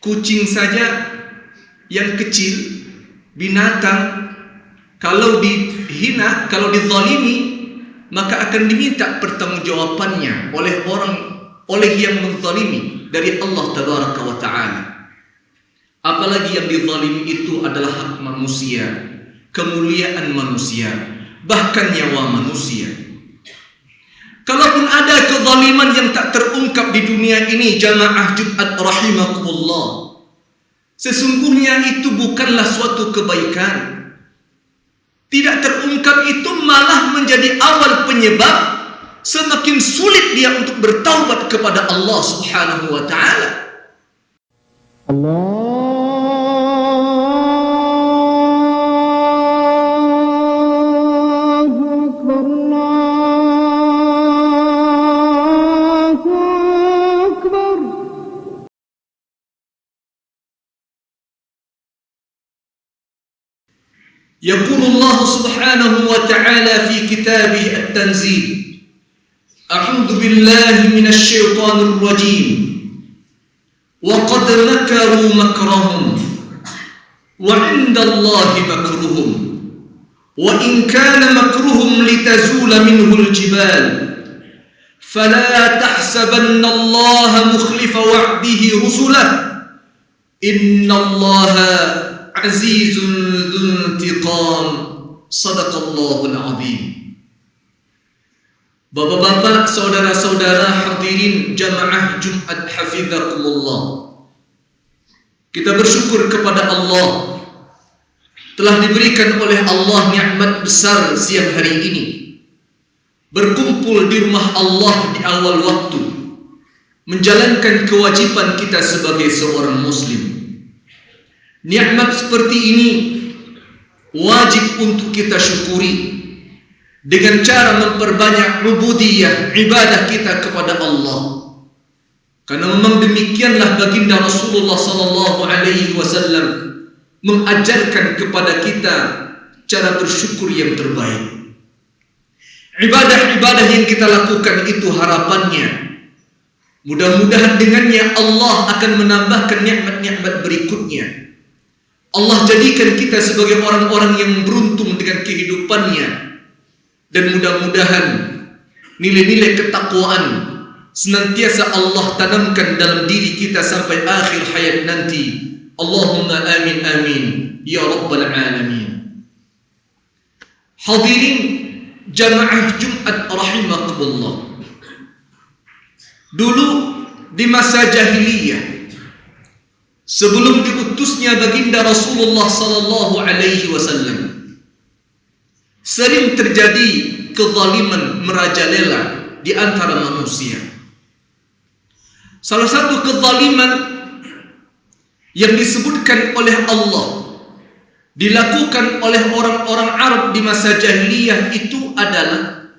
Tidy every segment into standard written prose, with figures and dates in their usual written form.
Kucing saja yang kecil, binatang, kalau dihina, kalau dizalimi, maka akan diminta pertanggungjawabannya oleh yang menzalimi dari Allah Tabaraka wa Ta'ala. Apalagi yang dizalimi itu adalah hak manusia, kemuliaan manusia, bahkan nyawa manusia. Kalaupun ada kezaliman yang tak terungkap di dunia ini, jamaah Jumat rahimakumullah, sesungguhnya itu bukanlah suatu kebaikan. Tidak terungkap itu malah menjadi awal penyebab semakin sulit dia untuk bertaubat kepada Allah Subhanahu wa Ta'ala. يقول الله سبحانه وتعالى في كتابه التنزيل: أعوذ بالله من الشيطان الرجيم وقد مكروا مكرهم وعند الله مكرهم وإن كان مكرهم لتزول منه الجبال فلا تحسبن الله مخلف وعده رسله إن الله azizun dzuntiqam. Sadaqallahul azim. Bapak-bapak, saudara-saudara hadirin jamaah Jumat hafizakumullah, kita bersyukur kepada Allah telah diberikan oleh Allah nikmat besar siang hari ini, berkumpul di rumah Allah di awal waktu, menjalankan kewajiban kita sebagai seorang muslim. Nikmat seperti ini wajib untuk kita syukuri dengan cara memperbanyak ubudiyah, ibadah kita kepada Allah. Karena memang demikianlah baginda Rasulullah sallallahu alaihi wasallam mengajarkan kepada kita cara bersyukur yang terbaik. Ibadah-ibadah yang kita lakukan itu harapannya mudah-mudahan dengannya Allah akan menambahkan nikmat-nikmat berikutnya. Allah jadikan kita sebagai orang-orang yang beruntung dengan kehidupannya, dan mudah-mudahan nilai-nilai ketakwaan senantiasa Allah tanamkan dalam diri kita sampai akhir hayat nanti. Allahumma amin amin ya rabbal alamin. Hadirin jamaah Jumat rahimakumullah, dulu di masa jahiliyah, sebelum diutusnya baginda Rasulullah sallallahu alaihi wasallam, sering terjadi kezaliman merajalela di antara manusia. Salah satu kezaliman yang disebutkan oleh Allah dilakukan oleh orang-orang Arab di masa jahiliyah itu adalah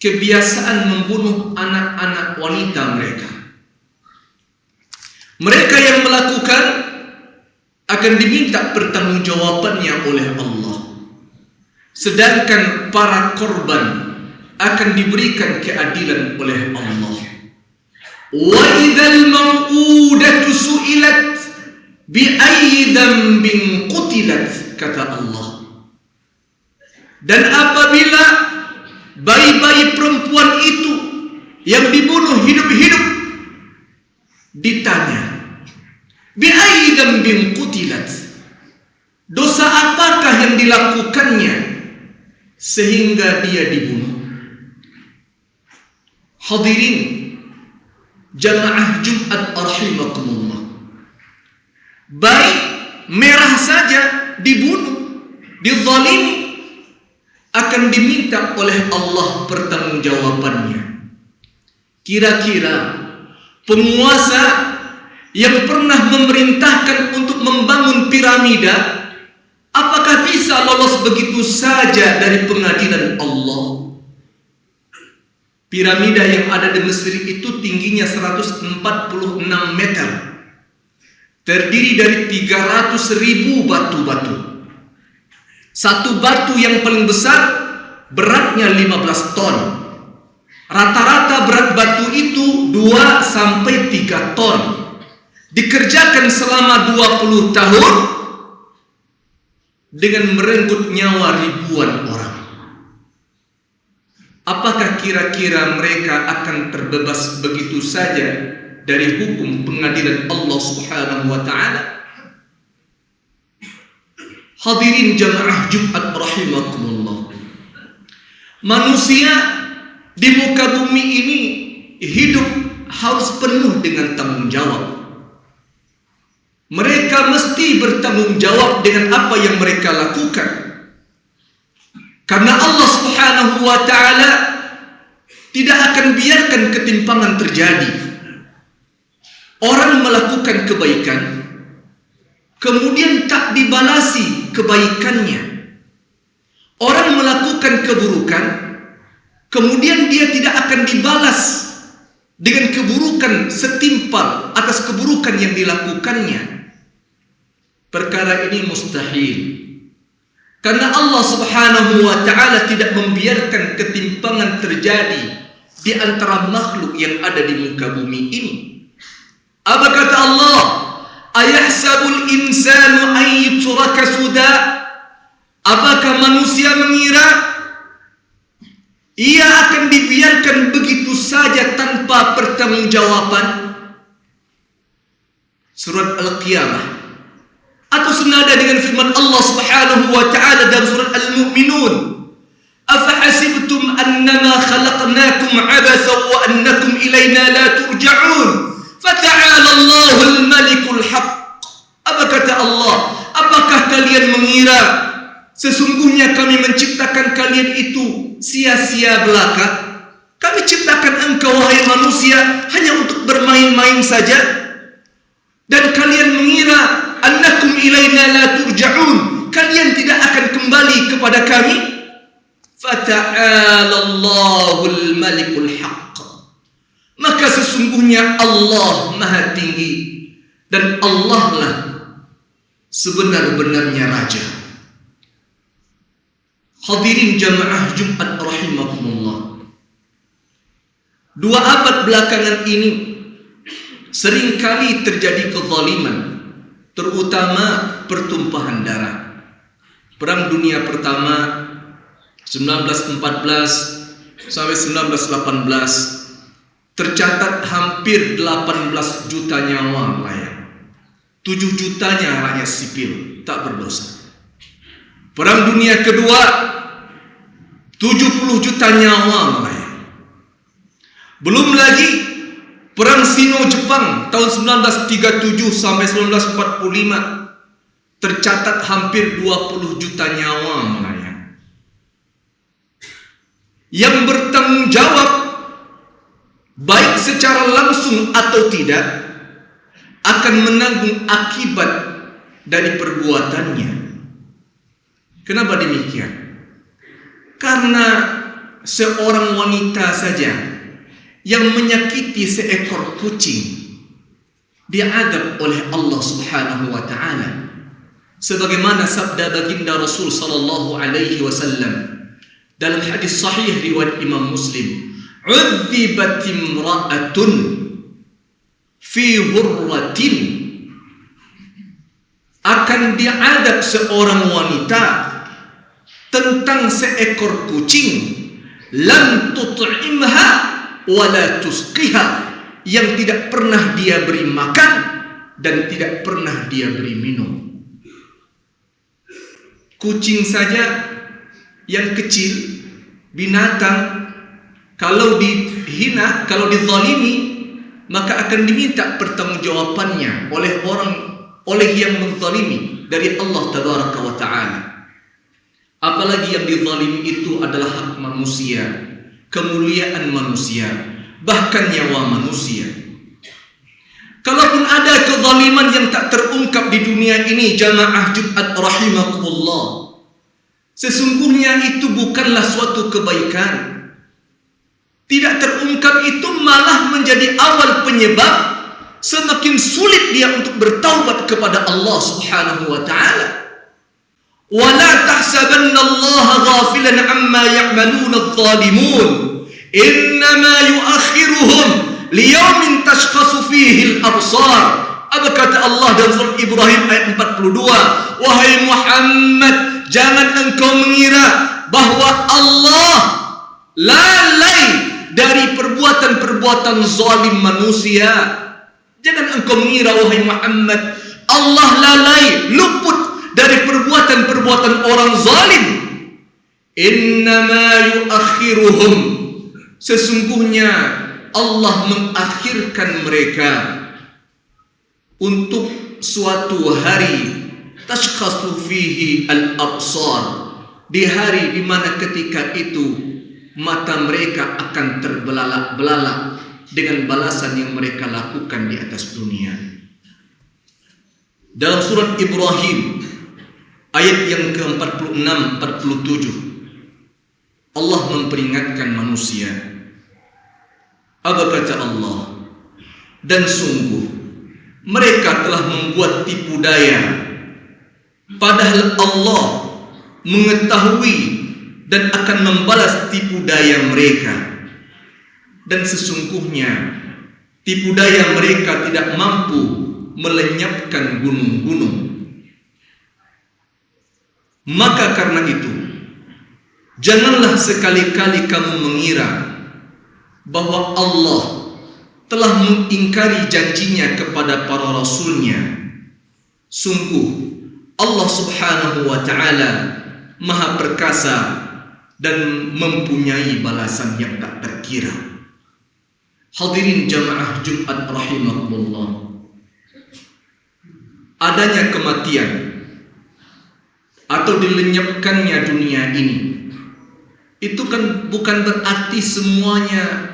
kebiasaan membunuh anak-anak wanita mereka. Mereka yang melakukan akan diminta pertanggungjawabannya oleh Allah, sedangkan para korban akan diberikan keadilan oleh Allah. Wa idzal mau'udatu su'ilat bi ayyi dzambin qutilat, kata Allah. Dan apabila bayi-bayi perempuan itu yang dibunuh hidup-hidup ditanya, bi ayyi dzambin qutilat, dosa apakah yang dilakukannya sehingga dia dibunuh? Hadirin jamaah Jumat rahimakumullah, bayi merah saja dibunuh, dizalimi, akan diminta oleh Allah pertanggungjawabannya. Kira-kira penguasa yang pernah memerintahkan untuk membangun piramida, apakah bisa lolos begitu saja dari pengadilan Allah? Piramida yang ada di Mesir itu tingginya 146 meter, terdiri dari 300.000 batu-batu. Satu batu yang paling besar beratnya 15 ton. Rata-rata berat batu itu 2 sampai 3 ton. dikerjakan selama 20 tahun dengan merenggut nyawa ribuan orang. Apakah kira-kira mereka akan terbebas begitu saja dari hukum pengadilan Allah Subhanahu wa taala? Hadirin jamaah Jumat rahimakumullah. Manusia di muka bumi ini hidup harus penuh dengan tanggung jawab. Mereka mesti bertanggung jawab dengan apa yang mereka lakukan. Karena Allah Subhanahu wa taala tidak akan biarkan ketimpangan terjadi. Orang melakukan kebaikan, kemudian tak dibalasi kebaikannya. Orang melakukan keburukan, kemudian dia tidak akan dibalas dengan keburukan setimpal atas keburukan yang dilakukannya. Perkara ini mustahil. Karena Allah Subhanahu wa taala tidak membiarkan ketimpangan terjadi di antara makhluk yang ada di muka bumi ini. Apa kata Allah? Ayahsabul insanu an yutraka suda? Apakah manusia mengira ia akan dibiarkan begitu saja tanpa pertanggungjawaban? Surat Al-Qiyamah. Atau senada dengan firman Allah Subhanahu wa taala dalam surat Al-Mu'minun, afahasibtum annama khalaqnakum abasa wa annakum ilayna la turja'un fata'ala Allahul malikul haq. Apa kata Allah? Apakah kalian mengira sesungguhnya kami menciptakan kalian itu sia-sia belaka? Kami ciptakan engkau wahai manusia hanya untuk bermain-main saja, dan kalian mengira annakum ilaina la turja'un, kalian tidak akan kembali kepada kami. Fata'ala Allahul malikul haq. Maka sesungguhnya Allah maha tinggi, dan Allah lah sebenar-benarnya raja. Hadirin jamaah Jumat rahimakumullah. 2 abad belakangan ini seringkali terjadi kezaliman, terutama pertumpahan darah. Perang Dunia Pertama 1914 sampai 1918 tercatat hampir 18 juta nyawa melayang. 7 jutanya rakyat sipil tak berdosa. Perang Dunia Kedua 70 juta nyawa melayang. Belum lagi Perang Sino-Jepang tahun 1937 sampai 1945 tercatat hampir 20 juta nyawa melayang. Yang bertanggung jawab baik secara langsung atau tidak akan menanggung akibat dari perbuatannya. Kenapa demikian? Karena seorang wanita saja yang menyakiti seekor kucing diadab oleh Allah Subhanahu wa taala, sebagaimana sabda baginda Rasul sallallahu alaihi wasallam dalam hadis sahih riwayat Imam Muslim, "Udzibat imra'atun fi hurratin." Akan diadab seorang wanita tentang seekor kucing, lam tut'imha wala tusqiha, yang tidak pernah dia beri makan dan tidak pernah dia beri minum. Kucing saja yang kecil, binatang, kalau dihina, kalau dizalimi, maka akan diminta pertanggungjawabannya oleh yang menzalimi dari Allah Tabaraka wa Ta'ala. Apalagi yang dizalimi itu adalah hak manusia, kemuliaan manusia, bahkan nyawa manusia. Kalaupun ada kezaliman yang tak terungkap di dunia ini, jamaah Jumat rahimakumullah, sesungguhnya itu bukanlah suatu kebaikan. Tidak terungkap itu malah menjadi awal penyebab semakin sulit dia untuk bertaubat kepada Allah Subhanahu wa taala. وَلَا تَحْسَبَنَّ اللَّهَ غَافِلًا عَمَّا يَعْمَلُونَ الظَّالِمُونَ إِنَّمَا يُؤَخِّرُهُمْ لِيَوْمٍ تَشْخَصُ فِيهِ الْأَبْصَارُ Apa kata Allah dalam surat Ibrahim ayat 42? Wahai Muhammad, jangan engkau mengira bahwa Allah lalai dari perbuatan-perbuatan zalim manusia. Jangan engkau mengira wahai Muhammad, Allah lalai, luput dari perbuatan-perbuatan orang zalim. Innama yuakhiruhum, sesungguhnya Allah mengakhirkan mereka untuk suatu hari tashkhasu fihi al-absar, di hari di mana ketika itu mata mereka akan terbelalak-belalak dengan balasan yang mereka lakukan di atas dunia. Dalam surat Ibrahim ayat yang ke-46-47 Allah memperingatkan manusia. Apa kata Allah? Dan sungguh mereka telah membuat tipu daya, padahal Allah mengetahui dan akan membalas tipu daya mereka. Dan sesungguhnya tipu daya mereka tidak mampu melenyapkan gunung-gunung. Maka karena itu, janganlah sekali-kali kamu mengira bahwa Allah telah mengingkari janjinya kepada para rasulnya. Sungguh Allah subhanahu wa ta'ala maha perkasa dan mempunyai balasan yang tak terkira. Hadirin jamaah Jumat rahimakumullah, adanya kematian atau dilenyapkannya dunia ini, itu kan bukan berarti semuanya,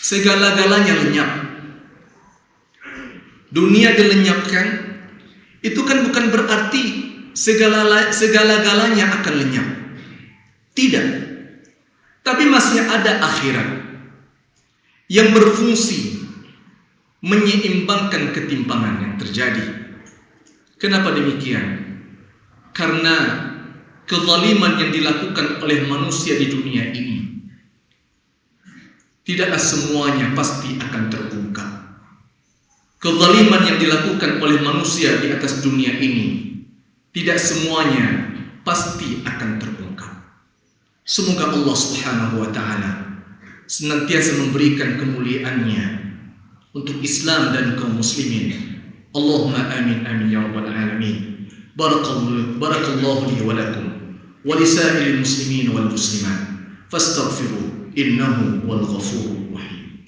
segala-galanya lenyap. Dunia dilenyapkan, itu kan bukan berarti segala-galanya akan lenyap. Tidak. Tapi masih ada akhirat yang berfungsi menyeimbangkan ketimpangan yang terjadi. Kenapa demikian? Karena kezaliman yang dilakukan oleh manusia di dunia ini tidaklah semuanya pasti akan terungkap. Kezaliman yang dilakukan oleh manusia di atas dunia ini tidak semuanya pasti akan terungkap. Semoga Allah subhanahu wa ta'ala senantiasa memberikan kemuliaannya untuk Islam dan kaum muslimin. Allahumma amin amin ya rabbal alamin. Barakallahu li wa lakum wa lisa'il muslimin wal muslimat fastaghfiru innahu wal ghafurur rahim.